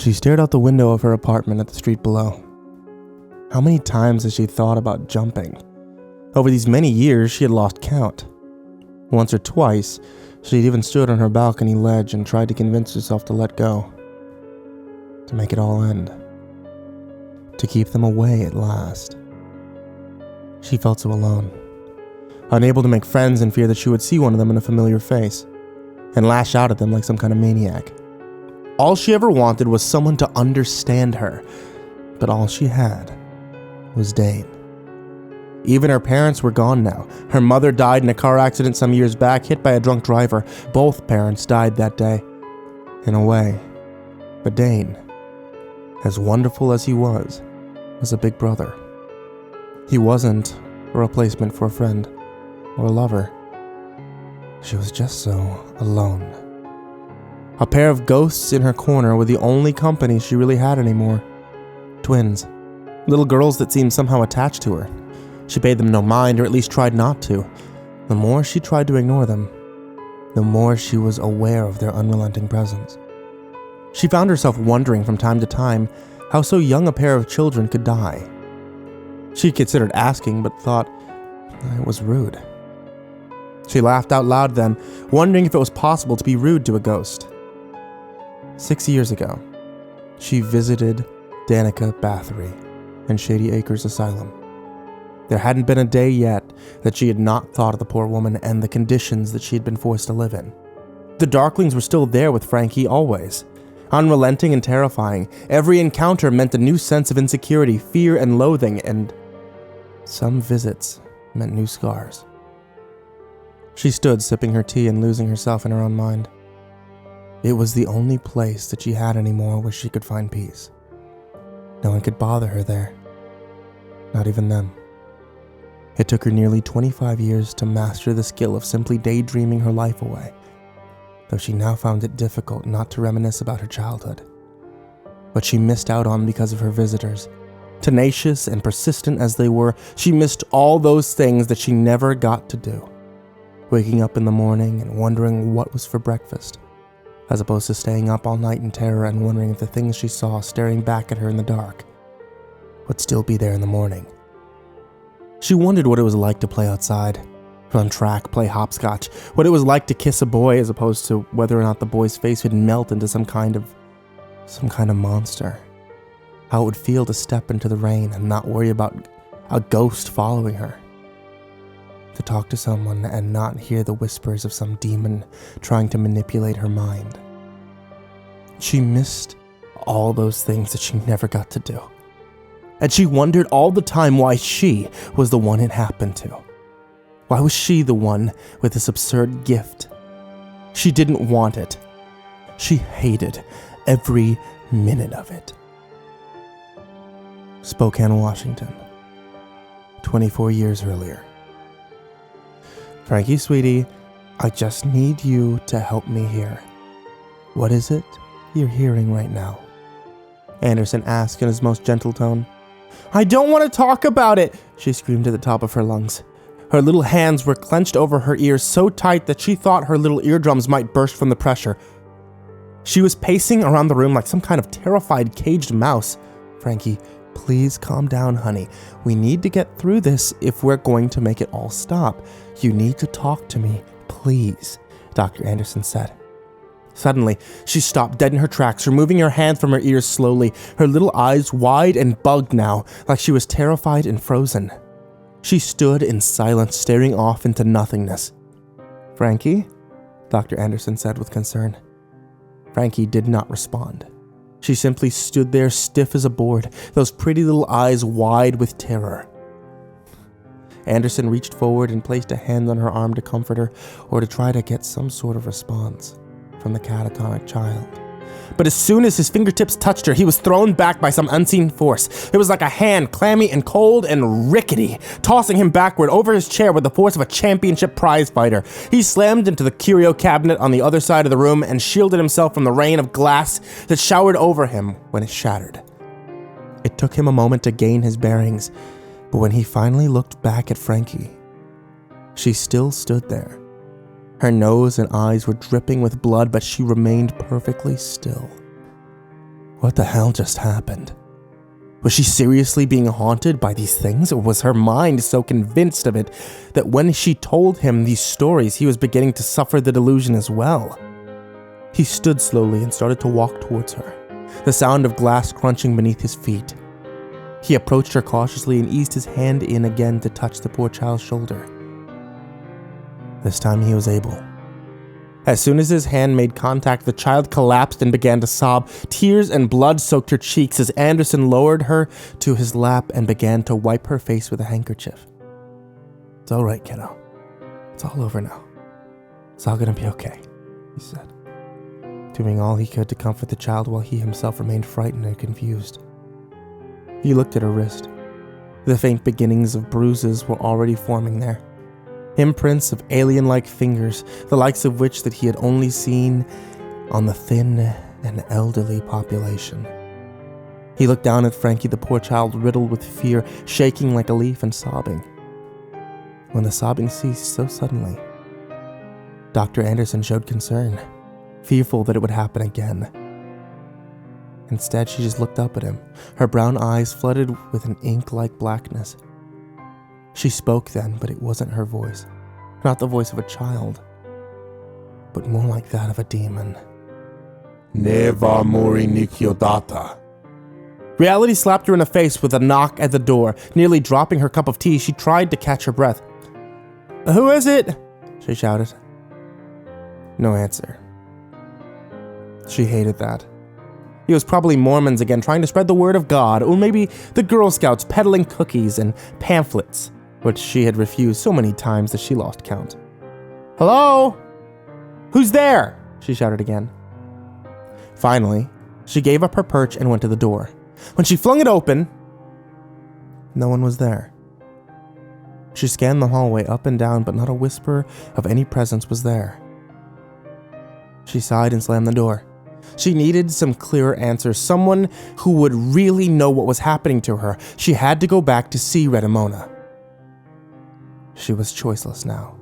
She stared out the window of her apartment at the street below. How many times had she thought about jumping? Over these many years, she had lost count. Once or twice, she had even stood on her balcony ledge and tried to convince herself to let go. To make it all end. To keep them away at last. She felt so alone. Unable to make friends in fear that she would see one of them in a familiar face and lash out at them like some kind of maniac. All she ever wanted was someone to understand her, but all she had was Dane. Even her parents were gone now. Her mother died in a car accident some years back, hit by a drunk driver. Both parents died that day, in a way. But Dane, as wonderful as he was a big brother. He wasn't a replacement for a friend or a lover. She was just so alone. A pair of ghosts in her corner were the only company she really had anymore. Twins. Little girls that seemed somehow attached to her. She paid them no mind, or at least tried not to. The more she tried to ignore them, the more she was aware of their unrelenting presence. She found herself wondering from time to time how so young a pair of children could die. She considered asking, but thought it was rude. She laughed out loud then, wondering if it was possible to be rude to a ghost. 6 years ago, she visited Danica Bathory in Shady Acres Asylum. There hadn't been a day yet that she had not thought of the poor woman and the conditions that she had been forced to live in. The Darklings were still there with Frankie always. Unrelenting and terrifying, every encounter meant a new sense of insecurity, fear, and loathing, and some visits meant new scars. She stood sipping her tea and losing herself in her own mind. It was the only place that she had anymore where she could find peace. No one could bother her there. Not even them. It took her nearly 25 years to master the skill of simply daydreaming her life away, though she now found it difficult not to reminisce about her childhood. But she missed out on because of her visitors. Tenacious and persistent as they were, she missed all those things that she never got to do. Waking up in the morning and wondering what was for breakfast, as opposed to staying up all night in terror and wondering if the things she saw staring back at her in the dark would still be there in the morning. She wondered what it was like to play outside, run track, play hopscotch, what it was like to kiss a boy as opposed to whether or not the boy's face would melt into some kind of monster. How it would feel to step into the rain and not worry about a ghost following her. To talk to someone and not hear the whispers of some demon trying to manipulate her mind. She missed all those things that she never got to do. And she wondered all the time why she was the one it happened to. Why was she the one with this absurd gift? She didn't want it. She hated every minute of it. Spokane, Washington, 24 years earlier. Frankie, sweetie, I just need you to help me here. What is it you're hearing right now? Anderson asked in his most gentle tone. I don't want to talk about it, she screamed at the top of her lungs. Her little hands were clenched over her ears so tight that she thought her little eardrums might burst from the pressure. She was pacing around the room like some kind of terrified caged mouse. Frankie, please calm down, honey. We need to get through this if we're going to make it all stop. You need to talk to me, please, Dr. Anderson said. Suddenly, she stopped dead in her tracks, removing her hand from her ears slowly, her little eyes wide and bugged now, like she was terrified and frozen. She stood in silence, staring off into nothingness. Frankie? Dr. Anderson said with concern. Frankie did not respond. She simply stood there stiff as a board, those pretty little eyes wide with terror. Anderson reached forward and placed a hand on her arm to comfort her, or to try to get some sort of response from the catatonic child. But as soon as his fingertips touched her, he was thrown back by some unseen force. It was like a hand, clammy and cold and rickety, tossing him backward over his chair with the force of a championship prize fighter. He slammed into the curio cabinet on the other side of the room and shielded himself from the rain of glass that showered over him when it shattered. It took him a moment to gain his bearings, but when he finally looked back at Frankie, she still stood there. Her nose and eyes were dripping with blood, but she remained perfectly still. What the hell just happened? Was she seriously being haunted by these things, or was her mind so convinced of it that when she told him these stories, he was beginning to suffer the delusion as well? He stood slowly and started to walk towards her, the sound of glass crunching beneath his feet. He approached her cautiously and eased his hand in again to touch the poor child's shoulder. This time he was able. As soon as his hand made contact, the child collapsed and began to sob. Tears and blood soaked her cheeks as Anderson lowered her to his lap and began to wipe her face with a handkerchief. It's all right, kiddo. It's all over now. It's all gonna be okay, he said, doing all he could to comfort the child while he himself remained frightened and confused. He looked at her wrist. The faint beginnings of bruises were already forming there. Imprints of alien-like fingers, the likes of which that he had only seen on the thin and elderly population. He looked down at Frankie, the poor child riddled with fear, shaking like a leaf and sobbing. When the sobbing ceased so suddenly, Dr. Anderson showed concern, fearful that it would happen again. Instead, she just looked up at him, her brown eyes flooded with an ink-like blackness. She spoke then, but it wasn't her voice. Not the voice of a child, but more like that of a demon. Neva mori nikyodata. Reality slapped her in the face with a knock at the door. Nearly dropping her cup of tea, she tried to catch her breath. "Who is it?" she shouted. No answer. She hated that. He was probably Mormons again, trying to spread the word of God, or maybe the Girl Scouts peddling cookies and pamphlets, which she had refused so many times that she lost count. "Hello? Who's there?" she shouted again. Finally, she gave up her perch and went to the door. When she flung it open, no one was there. She scanned the hallway up and down, but not a whisper of any presence was there. She sighed and slammed the door. She needed some clearer answers, someone who would really know what was happening to her. She had to go back to see Redimona. She was choiceless now.